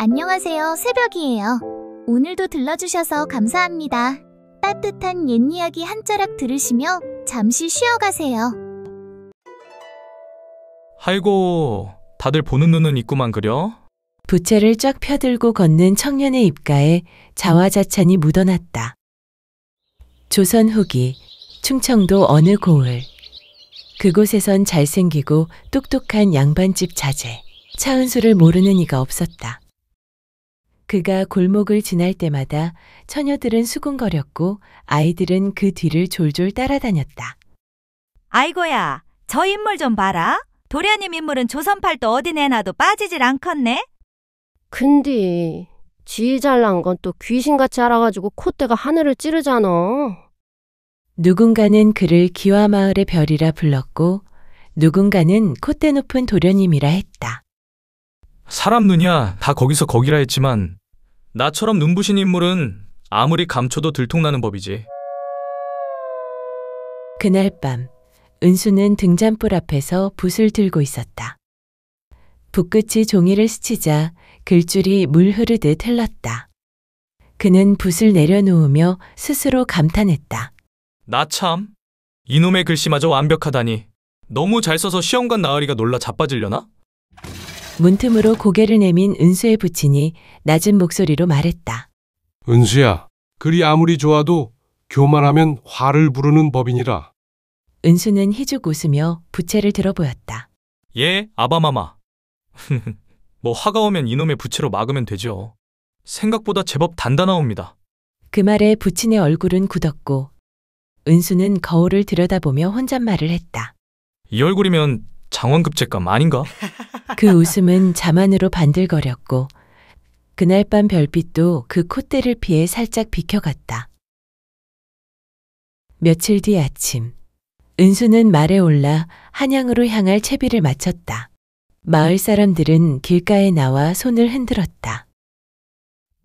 안녕하세요. 새벽이에요. 오늘도 들러주셔서 감사합니다. 따뜻한 옛 이야기 한 자락 들으시며 잠시 쉬어가세요. 아이고, 다들 보는 눈은 있구만 그려? 부채를 쫙 펴들고 걷는 청년의 입가에 자화자찬이 묻어났다. 조선 후기 충청도 어느 고을. 그곳에선 잘생기고 똑똑한 양반집 자제 차은수를 모르는 이가 없었다. 그가 골목을 지날 때마다 처녀들은 수군거렸고 아이들은 그 뒤를 졸졸 따라다녔다. 아이고야, 저 인물 좀 봐라. 도련님 인물은 조선팔도 어디 내놔도 빠지질 않겠네. 근데 지 잘난 건 또 귀신같이 알아가지고 콧대가 하늘을 찌르잖아. 누군가는 그를 기와마을의 별이라 불렀고 누군가는 콧대 높은 도련님이라 했다. 사람 눈이야 다 거기서 거기라 했지만 나처럼 눈부신 인물은 아무리 감춰도 들통나는 법이지. 그날 밤 은수는 등잔불 앞에서 붓을 들고 있었다. 붓끝이 종이를 스치자 글줄이 물 흐르듯 흘렀다. 그는 붓을 내려놓으며 스스로 감탄했다. 나 참, 이놈의 글씨마저 완벽하다니. 너무 잘 써서 시험관 나으리가 놀라 자빠지려나? 문틈으로 고개를 내민 은수의 부친이 낮은 목소리로 말했다. 은수야, 글이 아무리 좋아도 교만하면 화를 부르는 법이니라. 은수는 희죽 웃으며 부채를 들어 보였다. 예, 아바마마. 뭐 화가 오면 이놈의 부채로 막으면 되죠. 생각보다 제법 단단하옵니다. 그 말에 부친의 얼굴은 굳었고 은수는 거울을 들여다보며 혼잣말을 했다. 이 얼굴이면 장원급제감 아닌가? 그 웃음은 자만으로 반들거렸고 그날 밤 별빛도 그 콧대를 피해 살짝 비켜갔다. 며칠 뒤 아침 은수는 말에 올라 한양으로 향할 채비를 마쳤다. 마을 사람들은 길가에 나와 손을 흔들었다.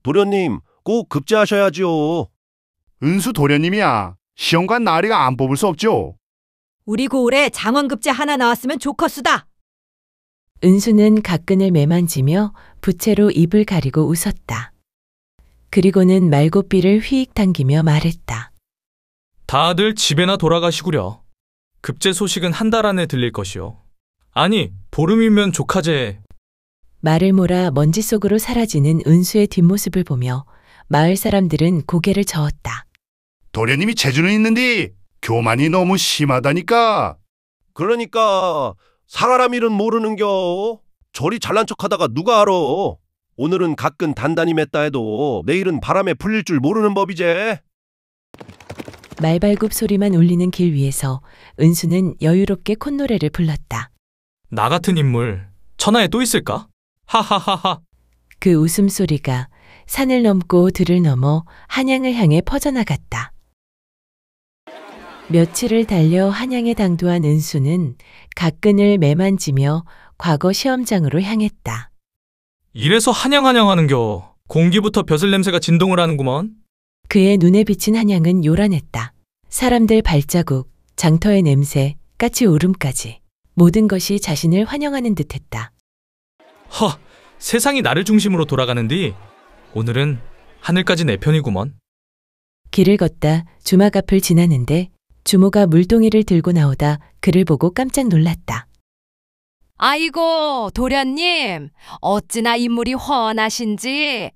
도련님, 꼭 급제하셔야지요. 은수 도련님이야. 시험관 나으리가 안 뽑을 수 없죠. 우리 고을에 장원급제 하나 나왔으면 좋겠수다. 은수는 가끈을 매만지며 부채로 입을 가리고 웃었다. 그리고는 말고삐를 휘익 당기며 말했다. 다들 집에나 돌아가시구려. 급제 소식은 한 달 안에 들릴 것이오. 아니, 보름이면 조카제. 말을 몰아 먼지 속으로 사라지는 은수의 뒷모습을 보며 마을 사람들은 고개를 저었다. 도련님이 재주는 있는데 교만이 너무 심하다니까. 그러니까 사람 일은 모르는겨. 저리 잘난 척하다가 누가 알아. 오늘은 가끔 단단히 맸다 해도 내일은 바람에 풀릴 줄 모르는 법이제. 말발굽 소리만 울리는 길 위에서 은수는 여유롭게 콧노래를 불렀다. 나 같은 인물 천하에 또 있을까? 하하하하. 그 웃음소리가 산을 넘고 들을 넘어 한양을 향해 퍼져나갔다. 며칠을 달려 한양에 당도한 은수는 가끈을 매만지며 과거 시험장으로 향했다. 이래서 한양 하는겨. 공기부터 벼슬 냄새가 진동을 하는구먼. 그의 눈에 비친 한양은 요란했다. 사람들 발자국, 장터의 냄새, 까치 울음까지 모든 것이 자신을 환영하는 듯했다. 세상이 나를 중심으로 돌아가는디 오늘은 하늘까지 내 편이구먼. 길을 걷다 주막 앞을 지나는데 주모가 물동이를 들고 나오다 그를 보고 깜짝 놀랐다. 아이고, 도련님, 어찌나 인물이 훤하신지.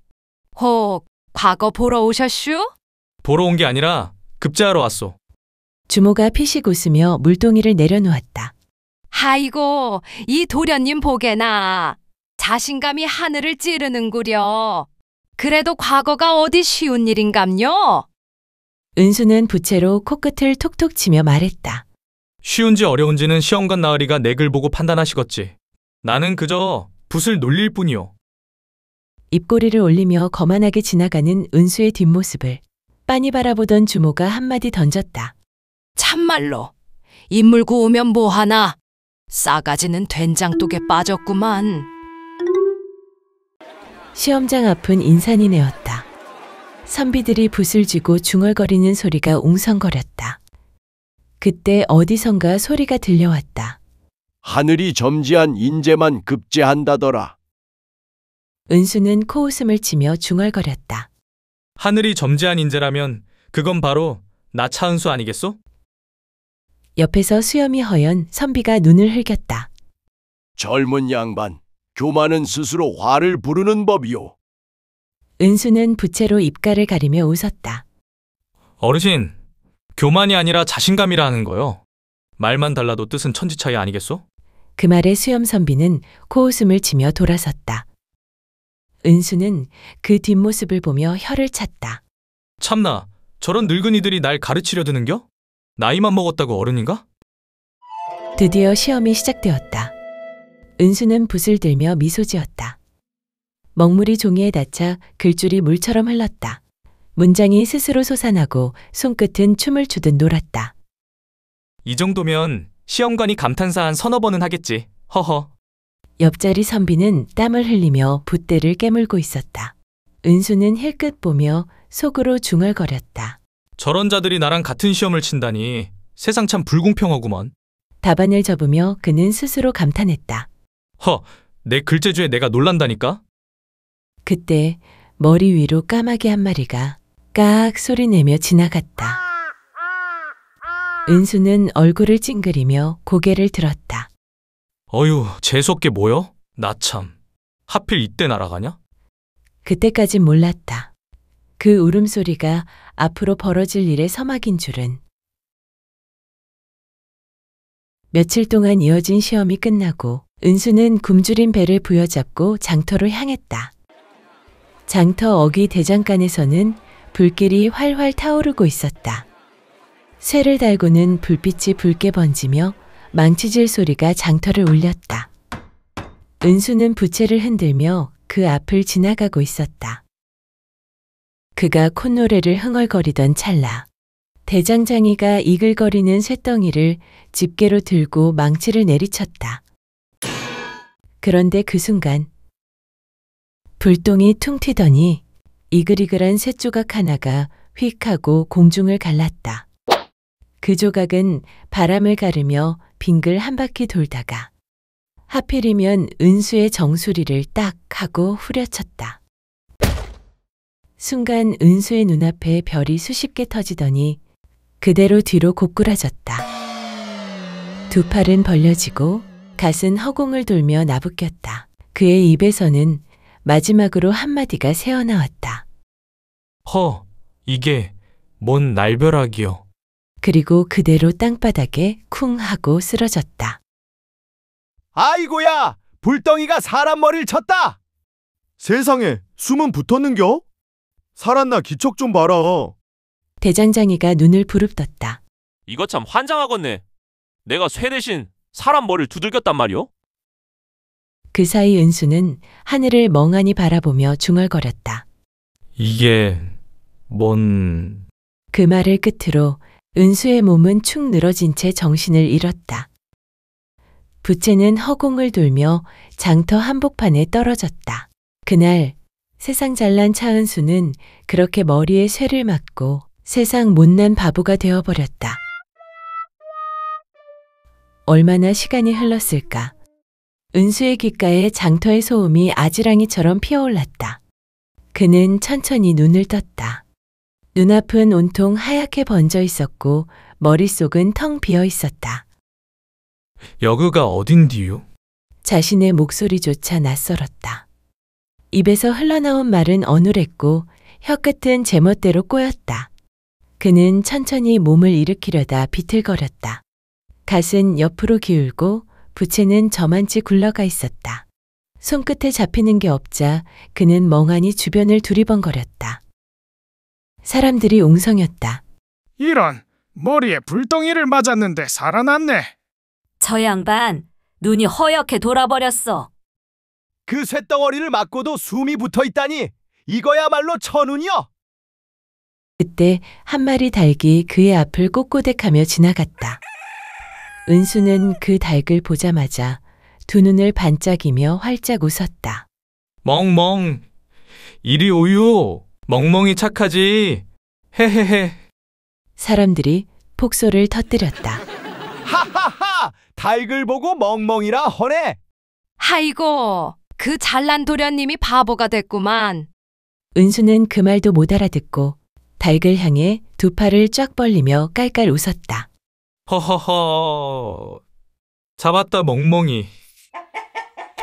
혹 과거 보러 오셨슈? 보러 온 게 아니라 급제하러 왔소. 주모가 피식 웃으며 물동이를 내려놓았다. 아이고, 이 도련님 보게나. 자신감이 하늘을 찌르는구려. 그래도 과거가 어디 쉬운 일인감요? 은수는 부채로 코끝을 톡톡 치며 말했다. 쉬운지 어려운지는 시험관 나으리가 내 글 보고 판단하시겠지. 나는 그저 붓을 놀릴 뿐이오. 입꼬리를 올리며 거만하게 지나가는 은수의 뒷모습을 빤히 바라보던 주모가 한마디 던졌다. 참말로 인물 구우면 뭐하나. 싸가지는 된장독에 빠졌구만. 시험장 앞은 인산이 내었다. 선비들이 붓을 쥐고 중얼거리는 소리가 웅성거렸다. 그때 어디선가 소리가 들려왔다. 하늘이 점지한 인재만 급제한다더라. 은수는 코웃음을 치며 중얼거렸다. 하늘이 점지한 인재라면 그건 바로 나 차은수 아니겠소? 옆에서 수염이 허연 선비가 눈을 흘겼다. 젊은 양반, 교만은 스스로 화를 부르는 법이요. 은수는 부채로 입가를 가리며 웃었다. 어르신, 교만이 아니라 자신감이라 하는 거요. 말만 달라도 뜻은 천지차이 아니겠소? 그 말에 수염 선비는 코웃음을 치며 돌아섰다. 은수는 그 뒷모습을 보며 혀를 찼다. 참나, 저런 늙은이들이 날 가르치려 드는겨? 나이만 먹었다고 어른인가? 드디어 시험이 시작되었다. 은수는 붓을 들며 미소 지었다. 먹물이 종이에 닿자 글줄이 물처럼 흘렀다. 문장이 스스로 솟아나고 손끝은 춤을 추듯 놀았다. 이 정도면 시험관이 감탄사 한 서너 번은 하겠지. 허허. 옆자리 선비는 땀을 흘리며 붓대를 깨물고 있었다. 은수는 힐끗 보며 속으로 중얼거렸다. 저런 자들이 나랑 같은 시험을 친다니 세상 참 불공평하구먼. 답안을 접으며 그는 스스로 감탄했다. 내 글재주에 내가 놀란다니까? 그때 머리 위로 까마귀 한 마리가 깍 소리내며 지나갔다. 은수는 얼굴을 찡그리며 고개를 들었다. 어휴, 재수없게 뭐여? 나 참. 하필 이때 날아가냐? 그때까진 몰랐다. 그 울음소리가 앞으로 벌어질 일의 서막인 줄은. 며칠 동안 이어진 시험이 끝나고 은수는 굶주린 배를 부여잡고 장터로 향했다. 장터 어귀 대장간에서는 불길이 활활 타오르고 있었다. 쇠를 달고는 불빛이 붉게 번지며 망치질 소리가 장터를 울렸다. 은수는 부채를 흔들며 그 앞을 지나가고 있었다. 그가 콧노래를 흥얼거리던 찰나 대장장이가 이글거리는 쇳덩이를 집게로 들고 망치를 내리쳤다. 그런데 그 순간 불똥이 퉁 튀더니 이글이글한 쇳조각 하나가 휙 하고 공중을 갈랐다. 그 조각은 바람을 가르며 빙글 한 바퀴 돌다가 하필이면 은수의 정수리를 딱 하고 후려쳤다. 순간 은수의 눈앞에 별이 수십 개 터지더니 그대로 뒤로 고꾸라졌다. 두 팔은 벌려지고 갓은 허공을 돌며 나부꼈다. 그의 입에서는 마지막으로 한마디가 새어나왔다. 이게 뭔 날벼락이여. 그리고 그대로 땅바닥에 쿵 하고 쓰러졌다. 아이고야! 불덩이가 사람 머리를 쳤다! 세상에, 숨은 붙었는겨? 살았나 기척 좀 봐라. 대장장이가 눈을 부릅떴다. 이거 참 환장하겠네. 내가 쇠 대신 사람 머리를 두들겼단 말이오? 그 사이 은수는 하늘을 멍하니 바라보며 중얼거렸다. 이게 뭔... 그 말을 끝으로 은수의 몸은 축 늘어진 채 정신을 잃었다. 부채는 허공을 돌며 장터 한복판에 떨어졌다. 그날 세상 잘난 차은수는 그렇게 머리에 쇠를 맞고 세상 못난 바보가 되어버렸다. 얼마나 시간이 흘렀을까. 은수의 귓가에 장터의 소음이 아지랑이처럼 피어올랐다. 그는 천천히 눈을 떴다. 눈앞은 온통 하얗게 번져 있었고 머릿속은 텅 비어 있었다. 여기가 어딘디요? 자신의 목소리조차 낯설었다. 입에서 흘러나온 말은 어눌했고 혀끝은 제멋대로 꼬였다. 그는 천천히 몸을 일으키려다 비틀거렸다. 갓은 옆으로 기울고 부채는 저만치 굴러가 있었다. 손끝에 잡히는 게 없자 그는 멍하니 주변을 두리번거렸다. 사람들이 웅성였다. 이런, 머리에 불덩이를 맞았는데 살아났네. 저 양반, 눈이 허옇게 돌아버렸어. 그 쇳덩어리를 맞고도 숨이 붙어있다니 이거야말로 천운이여. 그때 한 마리 닭이 그의 앞을 꼬꼬댁하며 지나갔다. 은수는 그 닭을 보자마자 두 눈을 반짝이며 활짝 웃었다. 멍멍, 이리 오유. 멍멍이 착하지. 헤헤헤. 사람들이 폭소를 터뜨렸다. 하하하! 닭을 보고 멍멍이라 허네. 아이고, 그 잘난 도련님이 바보가 됐구만. 은수는 그 말도 못 알아듣고 닭을 향해 두 팔을 쫙 벌리며 깔깔 웃었다. 허허허. 잡았다 멍멍이.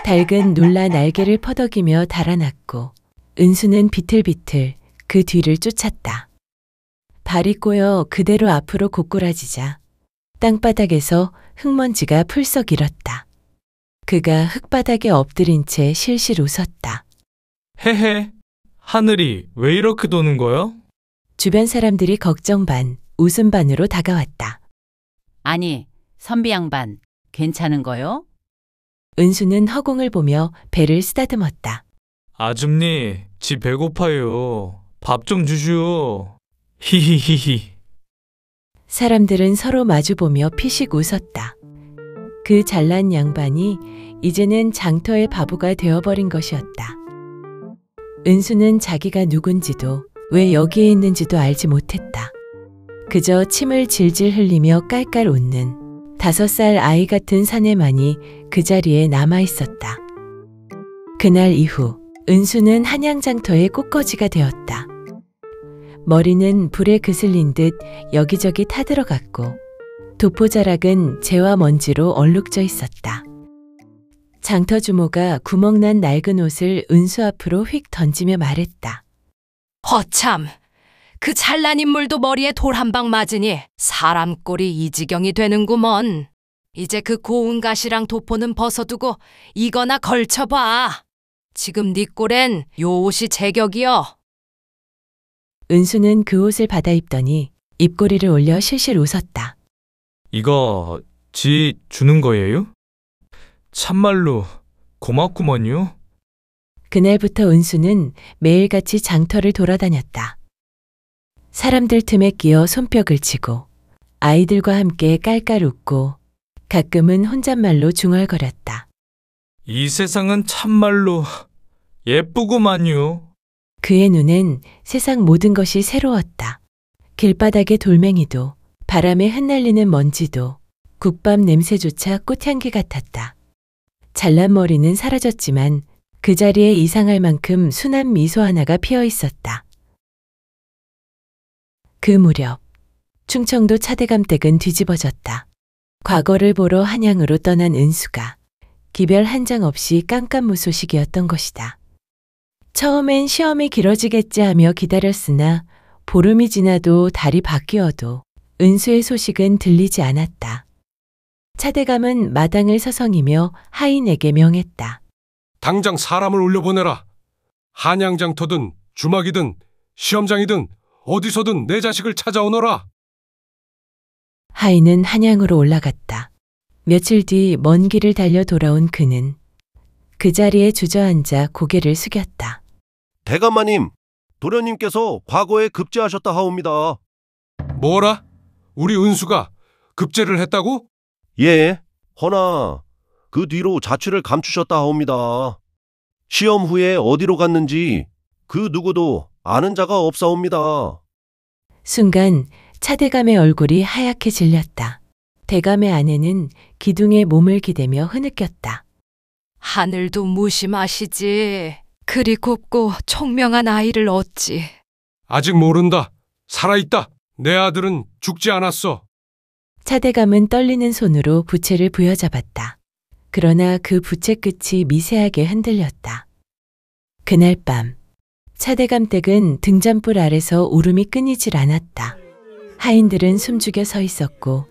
닭은 놀라 날개를 퍼덕이며 달아났고 은수는 비틀비틀 그 뒤를 쫓았다. 발이 꼬여 그대로 앞으로 고꾸라지자 땅바닥에서 흙먼지가 풀썩 일었다. 그가 흙바닥에 엎드린 채 실실 웃었다. 헤헤. 하늘이 왜 이렇게 도는 거요? 주변 사람들이 걱정 반, 웃음 반으로 다가왔다. 아니, 선비 양반, 괜찮은 거요? 은수는 허공을 보며 배를 쓰다듬었다. 아줌니, 지 배고파요. 밥 좀 주시오. 히히히히. 사람들은 서로 마주보며 피식 웃었다. 그 잘난 양반이 이제는 장터의 바보가 되어버린 것이었다. 은수는 자기가 누군지도 왜 여기에 있는지도 알지 못했다. 그저 침을 질질 흘리며 깔깔 웃는 5살 아이 같은 사내만이 그 자리에 남아있었다. 그날 이후 은수는 한양장터의 꽃거지가 되었다. 머리는 불에 그슬린 듯 여기저기 타들어갔고 도포자락은 재와 먼지로 얼룩져 있었다. 장터 주모가 구멍난 낡은 옷을 은수 앞으로 휙 던지며 말했다. 허참, 그 잘난 인물도 머리에 돌 한 방 맞으니 사람 꼴이 이 지경이 되는구먼. 이제 그 고운 가시랑 도포는 벗어두고 이거나 걸쳐봐. 지금 네 꼴엔 요 옷이 제격이여. 은수는 그 옷을 받아 입더니 입꼬리를 올려 실실 웃었다. 이거 지 주는 거예요? 참말로 고맙구먼요. 그날부터 은수는 매일같이 장터를 돌아다녔다. 사람들 틈에 끼어 손뼉을 치고 아이들과 함께 깔깔 웃고 가끔은 혼잣말로 중얼거렸다. 이 세상은 참말로 예쁘구만요. 그의 눈엔 세상 모든 것이 새로웠다. 길바닥의 돌멩이도 바람에 흩날리는 먼지도 국밥 냄새조차 꽃향기 같았다. 잘난 머리는 사라졌지만 그 자리에 이상할 만큼 순한 미소 하나가 피어 있었다. 그 무렵 충청도 차대감댁은 뒤집어졌다. 과거를 보러 한양으로 떠난 은수가 기별 한 장 없이 깜깜무소식이었던 것이다. 처음엔 시험이 길어지겠지 하며 기다렸으나 보름이 지나도 달이 바뀌어도 은수의 소식은 들리지 않았다. 차대감은 마당을 서성이며 하인에게 명했다. 당장 사람을 올려보내라. 한양장터든 주막이든 시험장이든 어디서든 내 자식을 찾아오너라. 하인은 한양으로 올라갔다. 며칠 뒤 먼 길을 달려 돌아온 그는 그 자리에 주저앉아 고개를 숙였다. 대감마님, 도련님께서 과거에 급제하셨다 하옵니다. 뭐라? 우리 은수가 급제를 했다고? 예, 허나 그 뒤로 자취를 감추셨다 하옵니다. 시험 후에 어디로 갔는지 그 누구도 아는 자가 없사옵니다. 순간 차대감의 얼굴이 하얗게 질렸다. 대감의 아내는 기둥에 몸을 기대며 흐느꼈다. 하늘도 무심하시지. 그리 곱고 총명한 아이를 얻지. 아직 모른다. 살아있다. 내 아들은 죽지 않았어. 차대감은 떨리는 손으로 부채를 부여잡았다. 그러나 그 부채 끝이 미세하게 흔들렸다. 그날 밤 차대감 댁은 등잔불 아래서 울음이 끊이질 않았다. 하인들은 숨죽여 서 있었고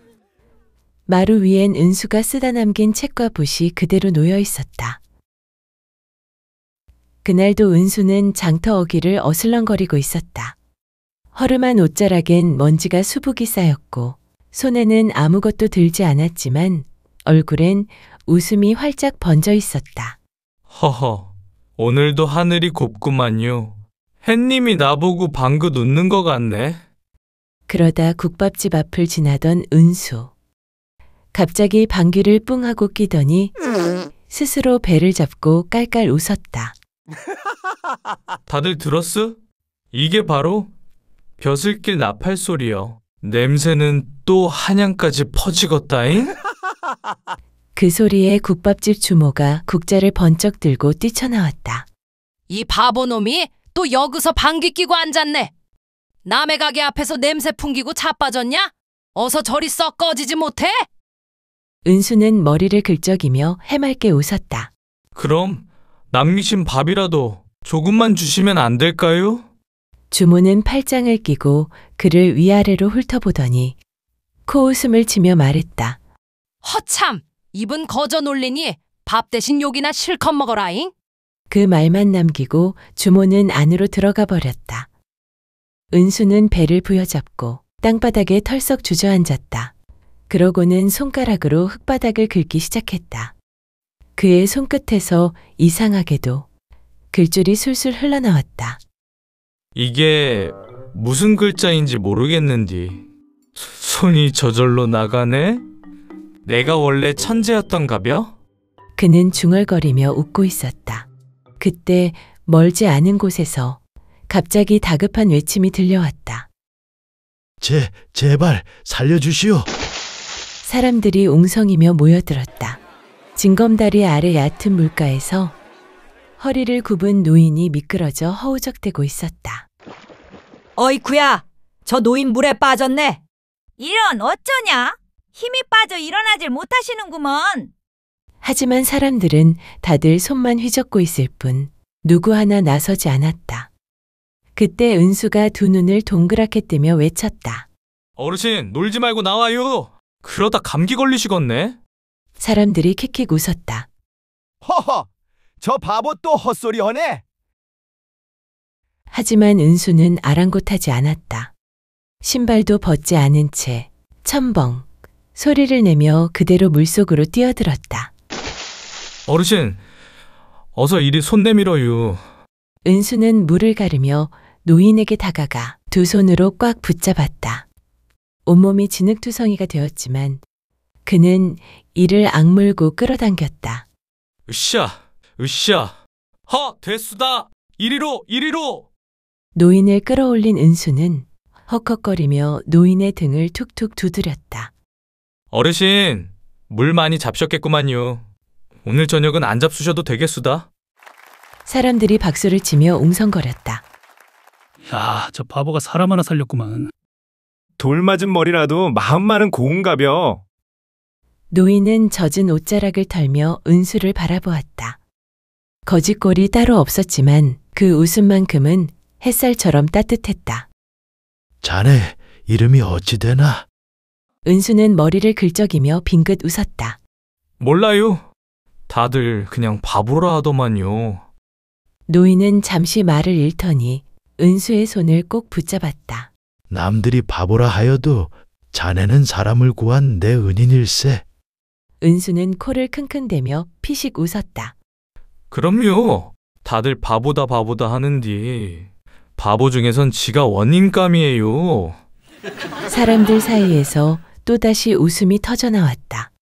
마루 위엔 은수가 쓰다 남긴 책과 붓이 그대로 놓여 있었다. 그날도 은수는 장터 어귀를 어슬렁거리고 있었다. 허름한 옷자락엔 먼지가 수북이 쌓였고 손에는 아무것도 들지 않았지만 얼굴엔 웃음이 활짝 번져 있었다. 허허, 오늘도 하늘이 곱구만요. 햇님이 나보고 방긋 웃는 것 같네. 그러다 국밥집 앞을 지나던 은수. 갑자기 방귀를 뿡 하고 끼더니 스스로 배를 잡고 깔깔 웃었다. 다들 들었어? 이게 바로 벼슬길 나팔 소리요. 냄새는 또 한양까지 퍼지겄다잉? 그 소리에 국밥집 주모가 국자를 번쩍 들고 뛰쳐나왔다. 이 바보놈이 또 여기서 방귀 끼고 앉았네. 남의 가게 앞에서 냄새 풍기고 자빠졌냐? 어서 저리 썩 꺼지지 못해? 은수는 머리를 긁적이며 해맑게 웃었다. 그럼 남기신 밥이라도 조금만 주시면 안 될까요? 주모는 팔짱을 끼고 그를 위아래로 훑어보더니 코웃음을 치며 말했다. 허참! 입은 거저 놀리니 밥 대신 욕이나 실컷 먹어라잉. 그 말만 남기고 주모는 안으로 들어가 버렸다. 은수는 배를 부여잡고 땅바닥에 털썩 주저앉았다. 그러고는 손가락으로 흙바닥을 긁기 시작했다. 그의 손끝에서 이상하게도 글줄이 술술 흘러나왔다. 이게 무슨 글자인지 모르겠는디 손이 저절로 나가네? 내가 원래 천재였던가벼? 그는 중얼거리며 웃고 있었다. 그때 멀지 않은 곳에서 갑자기 다급한 외침이 들려왔다. 제발 살려주시오. 사람들이 웅성이며 모여들었다. 징검다리 아래 얕은 물가에서 허리를 굽은 노인이 미끄러져 허우적대고 있었다. 어이쿠야, 저 노인 물에 빠졌네. 이런 어쩌냐? 힘이 빠져 일어나질 못하시는구먼. 하지만 사람들은 다들 손만 휘젓고 있을 뿐 누구 하나 나서지 않았다. 그때 은수가 두 눈을 동그랗게 뜨며 외쳤다. 어르신, 놀지 말고 나와요. 그러다 감기 걸리시겠네. 사람들이 킥킥 웃었다. 허허! 저 바보 또 헛소리 하네. 하지만 은수는 아랑곳하지 않았다. 신발도 벗지 않은 채 첨벙 소리를 내며 그대로 물속으로 뛰어들었다. 어르신, 어서 이리 손 내밀어요. 은수는 물을 가르며 노인에게 다가가 두 손으로 꽉 붙잡았다. 온몸이 진흙투성이가 되었지만 그는 이를 악물고 끌어당겼다. 으쌰, 으쌰. 허, 됐수다. 이리로, 이리로. 노인을 끌어올린 은수는 헉헉거리며 노인의 등을 툭툭 두드렸다. 어르신, 물 많이 잡셨겠구만요. 오늘 저녁은 안 잡수셔도 되겠수다. 사람들이 박수를 치며 웅성거렸다. 야, 저 바보가 사람 하나 살렸구만. 돌 맞은 머리라도 마음만은 고운가벼. 노인은 젖은 옷자락을 털며 은수를 바라보았다. 거짓골이 따로 없었지만 그 웃음만큼은 햇살처럼 따뜻했다. 자네 이름이 어찌 되나? 은수는 머리를 긁적이며 빙긋 웃었다. 몰라요. 다들 그냥 바보라 하더만요. 노인은 잠시 말을 잃더니 은수의 손을 꼭 붙잡았다. 남들이 바보라 하여도 자네는 사람을 구한 내 은인일세. 은수는 코를 킁킁대며 피식 웃었다. 그럼요. 다들 바보다 하는디 바보 중에선 지가 원인감이에요. 사람들 사이에서 또다시 웃음이 터져나왔다.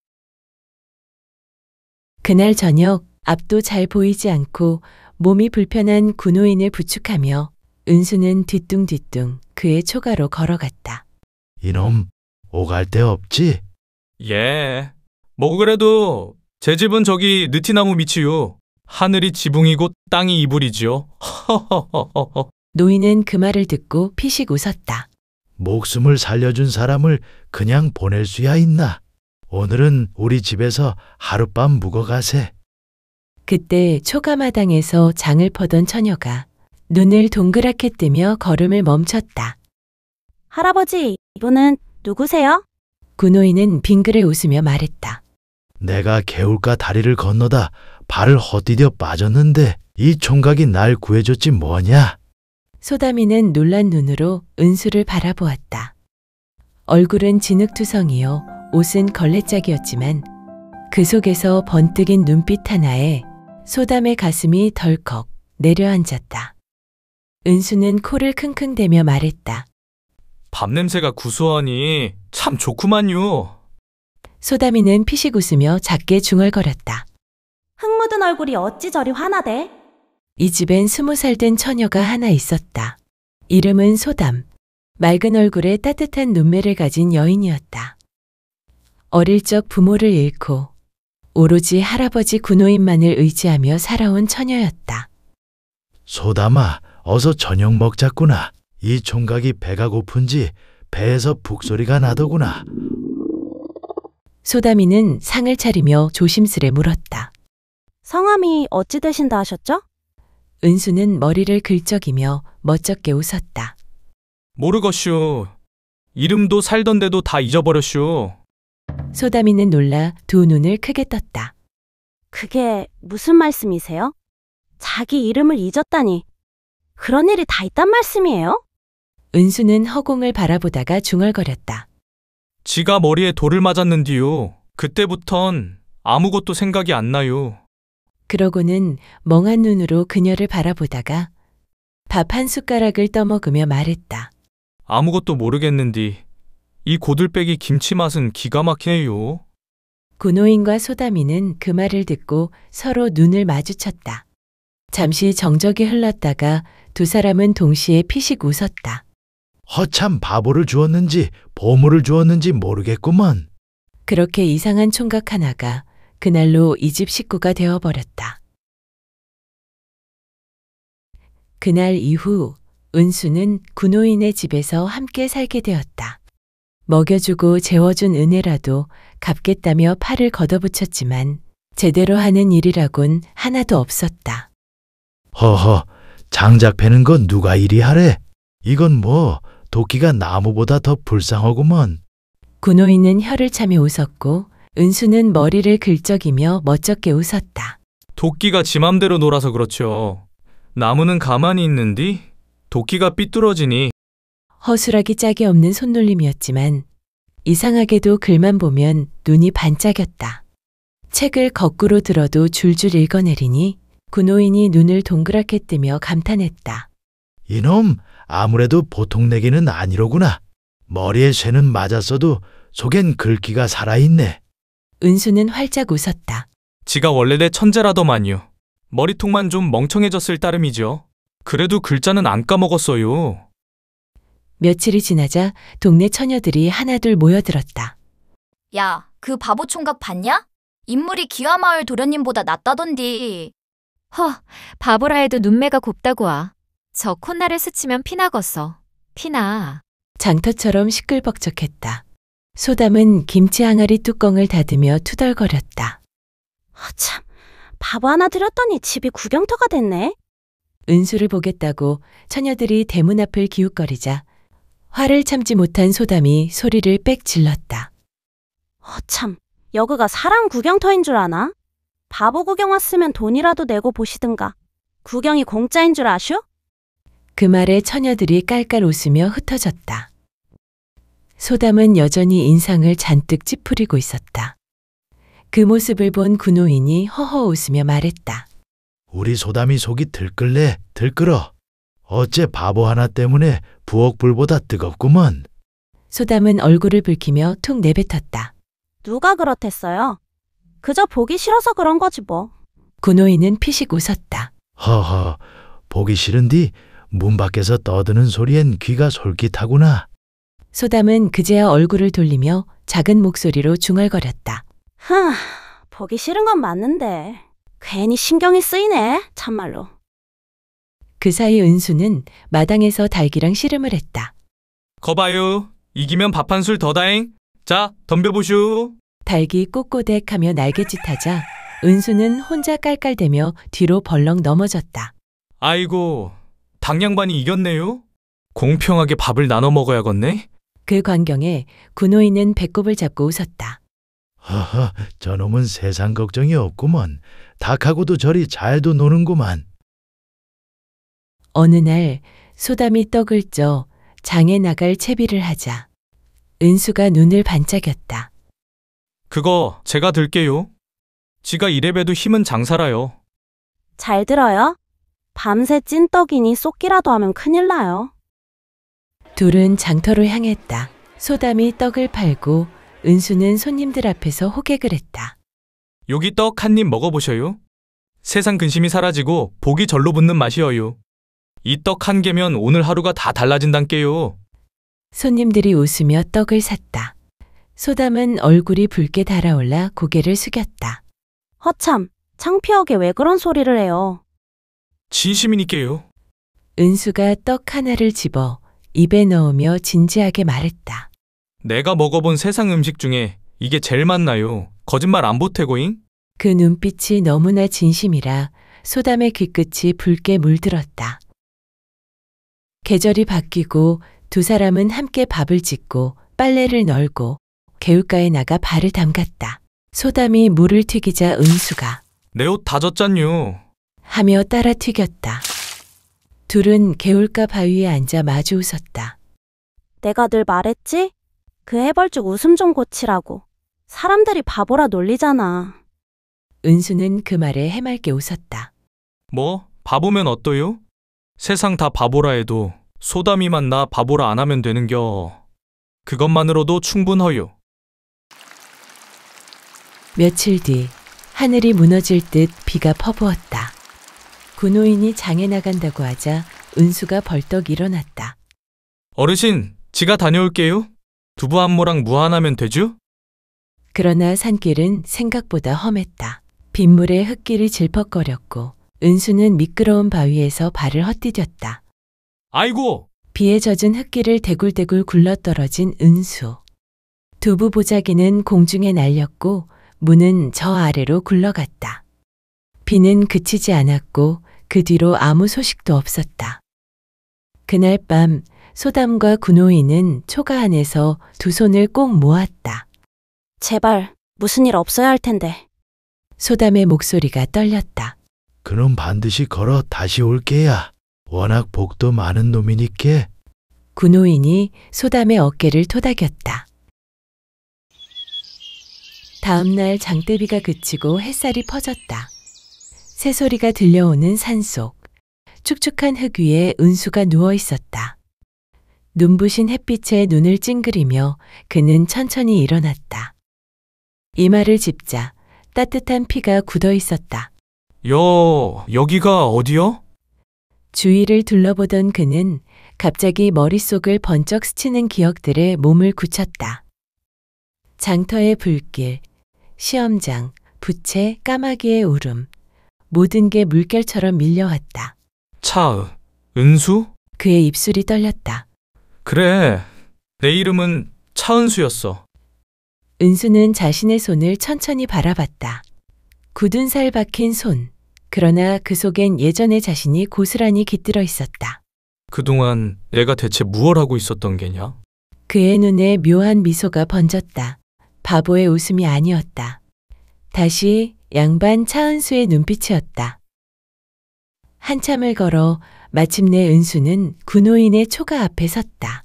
그날 저녁 앞도 잘 보이지 않고 몸이 불편한 구노인을 부축하며 은수는 뒤뚱뒤뚱 그의 초가로 걸어갔다. 이놈 오갈 데 없지? 예. 뭐 그래도 제 집은 저기 느티나무 밑이요. 하늘이 지붕이고 땅이 이불이지요. 노인은 그 말을 듣고 피식 웃었다. 목숨을 살려준 사람을 그냥 보낼 수야 있나? 오늘은 우리 집에서 하룻밤 묵어가세. 그때 초가마당에서 장을 퍼던 처녀가 눈을 동그랗게 뜨며 걸음을 멈췄다. 할아버지, 이분은 누구세요? 구노인은 빙그레 웃으며 말했다. 내가 개울가 다리를 건너다 발을 헛디뎌 빠졌는데 이 총각이 날 구해줬지 뭐냐? 소다미는 놀란 눈으로 은수를 바라보았다. 얼굴은 진흙투성이요, 옷은 걸레짝이었지만 그 속에서 번뜩인 눈빛 하나에 소담의 가슴이 덜컥 내려앉았다. 은수는 코를 킁킁대며 말했다. 밥 냄새가 구수하니 참 좋구만요. 소다미는 피식 웃으며 작게 중얼거렸다. 흙 묻은 얼굴이 어찌 저리 환하대? 이 집엔 20살 된 처녀가 하나 있었다. 이름은 소담. 맑은 얼굴에 따뜻한 눈매를 가진 여인이었다. 어릴 적 부모를 잃고 오로지 할아버지 군호인만을 의지하며 살아온 처녀였다. 소담아, 어서 저녁 먹자꾸나. 이 총각이 배가 고픈지 배에서 북소리가 나더구나. 소담이는 상을 차리며 조심스레 물었다. 성함이 어찌 되신다 하셨죠? 은수는 머리를 긁적이며 멋쩍게 웃었다. 모르것슈. 이름도 살던 데도 다 잊어버렸슈. 소담이는 놀라 두 눈을 크게 떴다. 그게 무슨 말씀이세요? 자기 이름을 잊었다니. 그런 일이 다 있단 말씀이에요? 은수는 허공을 바라보다가 중얼거렸다. 지가 머리에 돌을 맞았는디요. 그때부턴 아무것도 생각이 안 나요. 그러고는 멍한 눈으로 그녀를 바라보다가 밥 한 숟가락을 떠먹으며 말했다. 아무것도 모르겠는디 이 고들빼기 김치 맛은 기가 막히네요. 군호인과 소담이는 그 말을 듣고 서로 눈을 마주쳤다. 잠시 정적이 흘렀다가 두 사람은 동시에 피식 웃었다. 허참 바보를 주었는지 보물을 주었는지 모르겠구먼. 그렇게 이상한 총각 하나가 그날로 이 집 식구가 되어버렸다. 그날 이후 은수는 군호인의 집에서 함께 살게 되었다. 먹여주고 재워준 은혜라도 갚겠다며 팔을 걷어붙였지만 제대로 하는 일이라곤 하나도 없었다. 허허, 장작 패는 건 누가 이리 하래? 이건 뭐 도끼가 나무보다 더 불쌍하구먼. 군호인은 혀를 차며 웃었고 은수는 머리를 긁적이며 멋쩍게 웃었다. 도끼가 지 맘대로 놀아서 그렇죠. 나무는 가만히 있는디 도끼가 삐뚤어지니. 허술하기 짝이 없는 손놀림이었지만 이상하게도 글만 보면 눈이 반짝였다. 책을 거꾸로 들어도 줄줄 읽어내리니 군호인이 눈을 동그랗게 뜨며 감탄했다. 이놈, 아무래도 보통 내기는 아니로구나. 머리에 쇠는 맞았어도 속엔 글귀가 살아있네. 은수는 활짝 웃었다. 지가 원래 내 천재라더만요. 머리통만 좀 멍청해졌을 따름이죠. 그래도 글자는 안 까먹었어요. 며칠이 지나자 동네 처녀들이 하나둘 모여들었다. 야, 그 바보 총각 봤냐? 인물이 기와마을 도련님보다 낫다던디. 바보라 해도 눈매가 곱다고 와. 저 콧날을 스치면 피나겄어. 피나. 장터처럼 시끌벅적했다. 소담은 김치 항아리 뚜껑을 닫으며 투덜거렸다. 참, 바보 하나 들였더니 집이 구경터가 됐네. 은수를 보겠다고 처녀들이 대문 앞을 기웃거리자 화를 참지 못한 소담이 소리를 빽 질렀다. 참, 여기가 사람 구경터인 줄 아나? 바보 구경 왔으면 돈이라도 내고 보시든가. 구경이 공짜인 줄 아슈? 그 말에 처녀들이 깔깔 웃으며 흩어졌다. 소담은 여전히 인상을 잔뜩 찌푸리고 있었다. 그 모습을 본 군호인이 허허 웃으며 말했다. 우리 소담이 속이 들끓네, 들끓어. 어째 바보 하나 때문에 부엌불보다 뜨겁구먼. 소담은 얼굴을 붉히며 툭 내뱉었다. 누가 그렇댔어요? 그저 보기 싫어서 그런 거지 뭐. 군호인은 피식 웃었다. 허허, 보기 싫은디 문 밖에서 떠드는 소리엔 귀가 솔깃하구나. 소담은 그제야 얼굴을 돌리며 작은 목소리로 중얼거렸다. 보기 싫은 건 맞는데 괜히 신경이 쓰이네, 참말로. 그 사이 은수는 마당에서 닭이랑 씨름을 했다. 거봐요. 이기면 밥 한 술 더 다잉. 자, 덤벼보슈. 닭이 꼬꼬댁하며 날갯짓하자 은수는 혼자 깔깔대며 뒤로 벌렁 넘어졌다. 아이고, 닭양반이 이겼네요. 공평하게 밥을 나눠 먹어야겠네. 그 광경에 군호인은 배꼽을 잡고 웃었다. 허허, 저놈은 세상 걱정이 없구먼. 닭하고도 저리 잘도 노는구만. 어느 날 소담이 떡을 쪄 장에 나갈 채비를 하자 은수가 눈을 반짝였다. 그거 제가 들게요. 지가 이래봬도 힘은 장사라요. 잘 들어요. 밤새 찐떡이니 쏟기라도 하면 큰일 나요. 둘은 장터로 향했다. 소담이 떡을 팔고 은수는 손님들 앞에서 호객을 했다. 여기 떡 한 입 먹어보셔요. 세상 근심이 사라지고 복이 절로 붙는 맛이어요. 이 떡 한 개면 오늘 하루가 다 달라진단께요. 손님들이 웃으며 떡을 샀다. 소담은 얼굴이 붉게 달아올라 고개를 숙였다. 허참, 창피하게 왜 그런 소리를 해요? 진심이니까요. 은수가 떡 하나를 집어 입에 넣으며 진지하게 말했다. 내가 먹어본 세상 음식 중에 이게 제일 맛나요. 거짓말 안 보태고잉? 그 눈빛이 너무나 진심이라 소담의 귀끝이 붉게 물들었다. 계절이 바뀌고 두 사람은 함께 밥을 짓고 빨래를 널고 개울가에 나가 발을 담갔다. 소담이 물을 튀기자 은수가 내 옷 다 젖잖요. 하며 따라 튀겼다. 둘은 개울가 바위에 앉아 마주 웃었다. 내가 늘 말했지? 그 해벌쭉 웃음 좀 고치라고. 사람들이 바보라 놀리잖아. 은수는 그 말에 해맑게 웃었다. 뭐 바보면 어떠요? 세상 다 바보라 해도 소담이만 나 바보라 안 하면 되는겨. 그것만으로도 충분허요. 며칠 뒤 하늘이 무너질 듯 비가 퍼부었다. 군호인이 장에 나간다고 하자 은수가 벌떡 일어났다. 어르신, 지가 다녀올게요. 두부 한 모랑 무한하면 되죠? 그러나 산길은 생각보다 험했다. 빗물에 흙길이 질퍽거렸고 은수는 미끄러운 바위에서 발을 헛디뎠다. 아이고! 비에 젖은 흙길을 대굴대굴 굴러떨어진 은수. 두부 보자기는 공중에 날렸고 문은 저 아래로 굴러갔다. 비는 그치지 않았고 그 뒤로 아무 소식도 없었다. 그날 밤 소담과 군호인은 초가 안에서 두 손을 꼭 모았다. 제발 무슨 일 없어야 할 텐데. 소담의 목소리가 떨렸다. 그놈 반드시 걸어 다시 올게야. 워낙 복도 많은 놈이니께. 군호인이 소담의 어깨를 토닥였다. 다음 날 장대비가 그치고 햇살이 퍼졌다. 새소리가 들려오는 산속. 축축한 흙 위에 은수가 누워 있었다. 눈부신 햇빛에 눈을 찡그리며 그는 천천히 일어났다. 이마를 짚자 따뜻한 피가 굳어 있었다. 여기가 어디요? 주위를 둘러보던 그는 갑자기 머릿속을 번쩍 스치는 기억들에 몸을 굳혔다. 장터의 불길, 시험장, 부채, 까마귀의 울음. 모든 게 물결처럼 밀려왔다. 은수? 그의 입술이 떨렸다. 그래, 내 이름은 차은수였어. 은수는 자신의 손을 천천히 바라봤다. 굳은 살 박힌 손. 그러나 그 속엔 예전의 자신이 고스란히 깃들어 있었다. 그동안 내가 대체 무얼 하고 있었던 게냐? 그의 눈에 묘한 미소가 번졌다. 바보의 웃음이 아니었다. 다시 양반 차은수의 눈빛이었다. 한참을 걸어 마침내 은수는 군호인의 초가 앞에 섰다.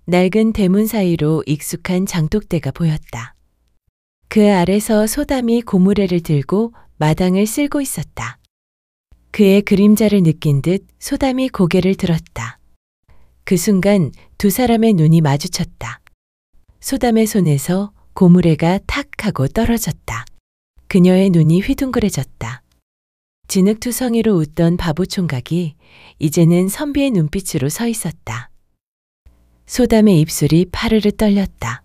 낡은 대문 사이로 익숙한 장독대가 보였다. 그 아래서 소담이 고무래를 들고 마당을 쓸고 있었다. 그의 그림자를 느낀 듯 소담이 고개를 들었다. 그 순간 두 사람의 눈이 마주쳤다. 소담의 손에서 고무래가 탁 하고 떨어졌다. 그녀의 눈이 휘둥그레졌다. 진흙투성이로 웃던 바보 총각이 이제는 선비의 눈빛으로 서 있었다. 소담의 입술이 파르르 떨렸다.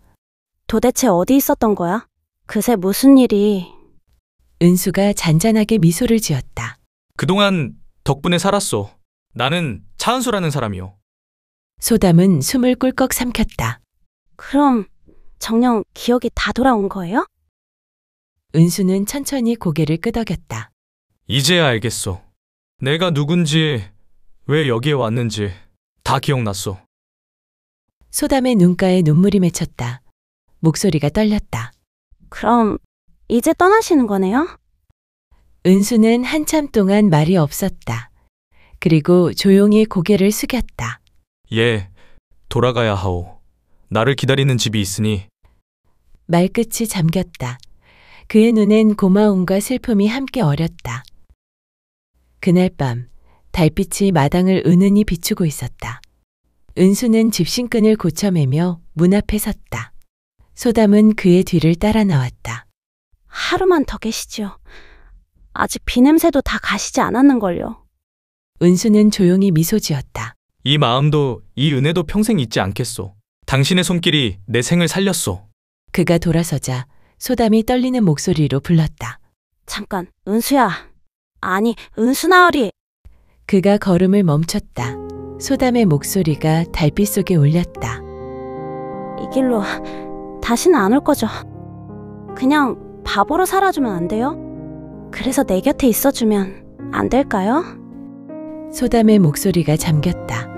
도대체 어디 있었던 거야? 그새 무슨 일이... 은수가 잔잔하게 미소를 지었다. 그동안 덕분에 살았소. 나는 차은수라는 사람이요. 소담은 숨을 꿀꺽 삼켰다. 그럼 정녕 기억이 다 돌아온 거예요? 은수는 천천히 고개를 끄덕였다. 이제야 알겠소. 내가 누군지, 왜 여기에 왔는지 다 기억났소. 소담의 눈가에 눈물이 맺혔다. 목소리가 떨렸다. 그럼 이제 떠나시는 거네요? 은수는 한참 동안 말이 없었다. 그리고 조용히 고개를 숙였다. 예, 돌아가야 하오. 나를 기다리는 집이 있으니. 말끝이 잠겼다. 그의 눈엔 고마움과 슬픔이 함께 어렸다. 그날 밤 달빛이 마당을 은은히 비추고 있었다. 은수는 집신끈을 고쳐매며 문 앞에 섰다. 소담은 그의 뒤를 따라 나왔다. 하루만 더 계시지요. 아직 비냄새도 다 가시지 않았는걸요. 은수는 조용히 미소 지었다. 이 마음도 이 은혜도 평생 잊지 않겠소. 당신의 손길이 내 생을 살렸소. 그가 돌아서자 소담이 떨리는 목소리로 불렀다. 잠깐, 은수야. 아니, 은수나으리. 그가 걸음을 멈췄다. 소담의 목소리가 달빛 속에 울렸다. 이 길로 다시는 안 올 거죠. 그냥 바보로 살아주면 안 돼요? 그래서 내 곁에 있어주면 안 될까요? 소담의 목소리가 잠겼다.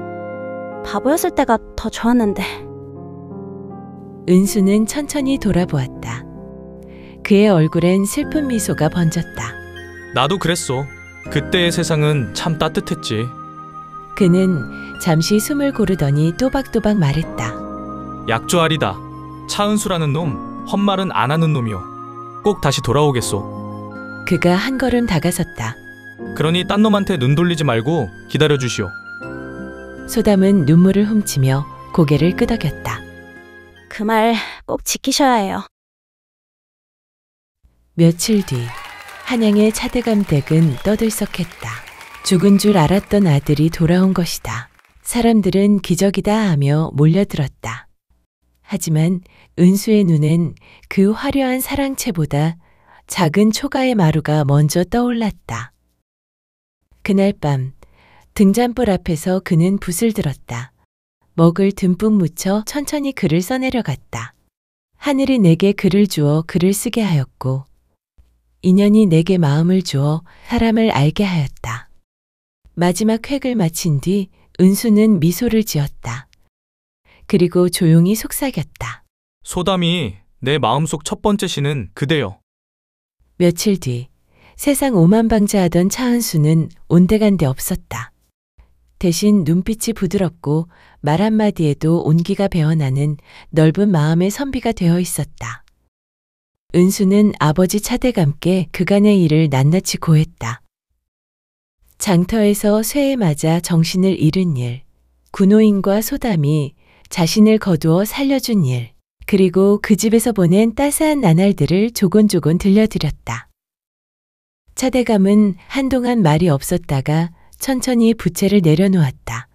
바보였을 때가 더 좋았는데. 은수는 천천히 돌아보았다. 그의 얼굴엔 슬픈 미소가 번졌다. 나도 그랬어. 그때의 세상은 참 따뜻했지. 그는 잠시 숨을 고르더니 또박또박 말했다. 약조아리다. 차은수라는 놈, 헛말은 안 하는 놈이요. 꼭 다시 돌아오겠소. 그가 한 걸음 다가섰다. 그러니 딴 놈한테 눈 돌리지 말고 기다려 주시오. 소담은 눈물을 훔치며 고개를 끄덕였다. 그 말 꼭 지키셔야 해요. 며칠 뒤 한양의 차대감 댁은 떠들썩했다. 죽은 줄 알았던 아들이 돌아온 것이다. 사람들은 기적이다 하며 몰려들었다. 하지만 은수의 눈엔 그 화려한 사랑채보다 작은 초가의 마루가 먼저 떠올랐다. 그날 밤 등잔불 앞에서 그는 붓을 들었다. 먹을 듬뿍 묻혀 천천히 글을 써내려갔다. 하늘이 내게 글을 주어 글을 쓰게 하였고 인연이 내게 마음을 주어 사람을 알게 하였다. 마지막 획을 마친 뒤 은수는 미소를 지었다. 그리고 조용히 속삭였다. 소담이 내 마음속 첫 번째 시는 그대여. 며칠 뒤 세상 오만방자하던 차은수는 온데간데 없었다. 대신 눈빛이 부드럽고 말 한마디에도 온기가 배어나는 넓은 마음의 선비가 되어 있었다. 은수는 아버지 차대감께 그간의 일을 낱낱이 고했다. 장터에서 쇠에 맞아 정신을 잃은 일, 군호인과 소담이 자신을 거두어 살려준 일, 그리고 그 집에서 보낸 따스한 나날들을 조곤조곤 들려드렸다. 차대감은 한동안 말이 없었다가 천천히 부채를 내려놓았다.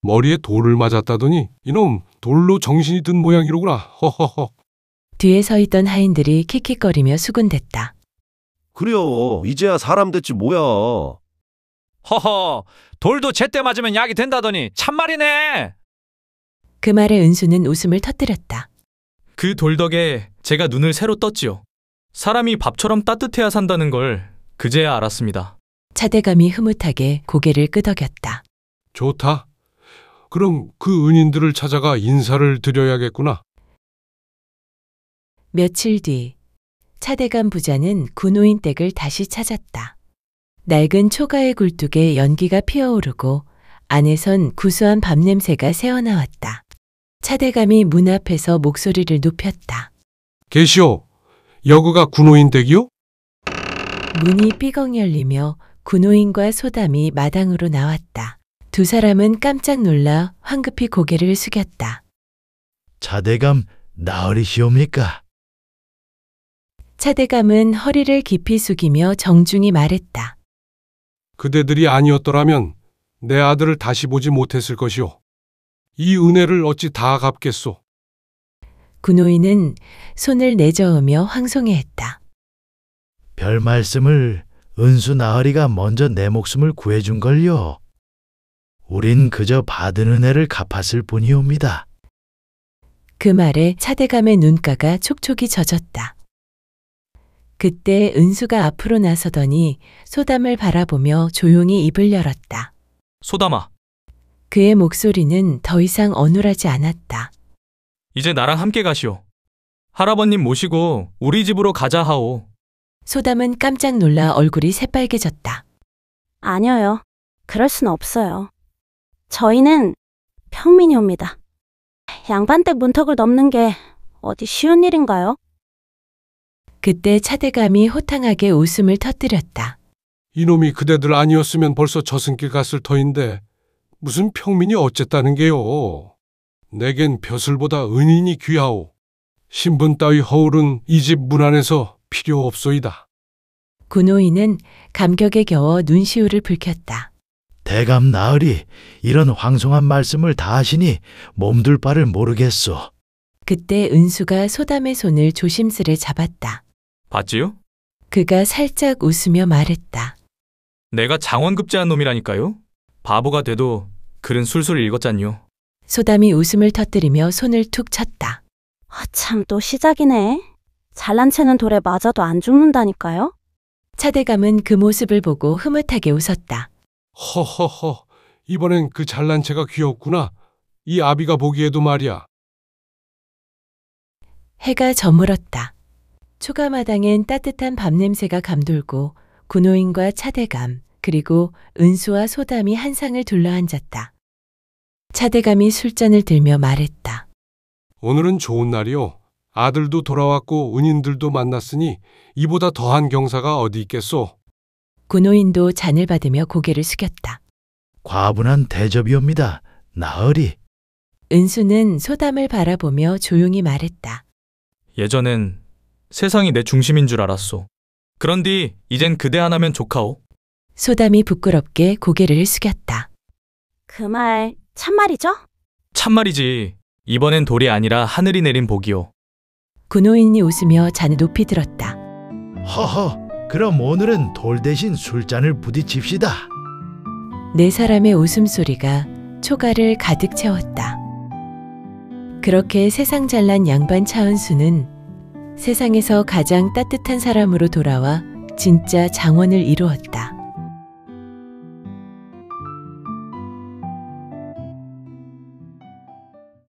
머리에 돌을 맞았다더니 이놈 돌로 정신이 든 모양이로구나. 허허허. 뒤에 서 있던 하인들이 킥킥거리며 수군댔다. 그래요. 이제야 사람 됐지 뭐야. 허허, 돌도 제때 맞으면 약이 된다더니 참말이네. 그 말에 은수는 웃음을 터뜨렸다. 그 돌 덕에 제가 눈을 새로 떴지요. 사람이 밥처럼 따뜻해야 산다는 걸 그제야 알았습니다. 차대감이 흐뭇하게 고개를 끄덕였다. 좋다. 그럼 그 은인들을 찾아가 인사를 드려야겠구나. 며칠 뒤 차대감 부자는 군호인 댁을 다시 찾았다. 낡은 초가의 굴뚝에 연기가 피어오르고 안에선 구수한 밥 냄새가 새어나왔다. 차대감이 문 앞에서 목소리를 높였다. 계시오. 여그가 군호인 댁이요? 문이 삐걱 열리며 군호인과 소담이 마당으로 나왔다. 두 사람은 깜짝 놀라 황급히 고개를 숙였다. 차대감 나으리시옵니까? 차대감은 허리를 깊이 숙이며 정중히 말했다. 그대들이 아니었더라면 내 아들을 다시 보지 못했을 것이오. 이 은혜를 어찌 다 갚겠소. 군호인은 손을 내저으며 황송해했다. 별 말씀을. 은수 나으리가 먼저 내 목숨을 구해준 걸요. 우린 그저 받은 은혜를 갚았을 뿐이옵니다. 그 말에 차대감의 눈가가 촉촉이 젖었다. 그때 은수가 앞으로 나서더니 소담을 바라보며 조용히 입을 열었다. 소담아. 그의 목소리는 더 이상 어눌하지 않았다. 이제 나랑 함께 가시오. 할아버님 모시고 우리 집으로 가자 하오. 소담은 깜짝 놀라 얼굴이 새빨개졌다. 아니요. 그럴 순 없어요. 저희는 평민이옵니다. 양반댁 문턱을 넘는 게 어디 쉬운 일인가요? 그때 차대감이 호탕하게 웃음을 터뜨렸다. 이놈이 그대들 아니었으면 벌써 저승길 갔을 터인데 무슨 평민이 어쨌다는 게요. 내겐 벼슬보다 은인이 귀하오. 신분 따위 허울은 이 집 문 안에서 필요 없소이다. 군호인은 감격에 겨워 눈시울을 붉혔다. 대감 나으리 이런 황송한 말씀을 다 하시니 몸둘 바를 모르겠소. 그때 은수가 소담의 손을 조심스레 잡았다. 봤지요? 그가 살짝 웃으며 말했다. 내가 장원급제한 놈이라니까요. 바보가 돼도 글은 술술 읽었잖요. 소담이 웃음을 터뜨리며 손을 툭 쳤다. 참 또 시작이네. 잘난 체는 돌에 맞아도 안 죽는다니까요. 차대감은 그 모습을 보고 흐뭇하게 웃었다. 허허허, 이번엔 그 잘난 체가 귀엽구나. 이 아비가 보기에도 말이야. 해가 저물었다. 초가마당엔 따뜻한 밥 냄새가 감돌고 군호인과 차대감 그리고 은수와 소담이 한 상을 둘러앉았다. 차대감이 술잔을 들며 말했다. 오늘은 좋은 날이요. 아들도 돌아왔고 은인들도 만났으니 이보다 더한 경사가 어디 있겠소. 군호인도 잔을 받으며 고개를 숙였다. 과분한 대접이옵니다. 나으리. 은수는 소담을 바라보며 조용히 말했다. 예전엔 세상이 내 중심인 줄 알았소. 그런디 이젠 그대 하나면 좋카오. 소담이 부끄럽게 고개를 숙였다. 그 말 참말이죠? 참말이지. 이번엔 돌이 아니라 하늘이 내린 복이오. 군호인이 웃으며 잔을 높이 들었다. 허허, 그럼 오늘은 돌 대신 술잔을 부딪힙시다. 네 사람의 웃음소리가 초가를 가득 채웠다. 그렇게 세상 잘난 양반 차은수는 세상에서 가장 따뜻한 사람으로 돌아와 진짜 장원을 이루었다.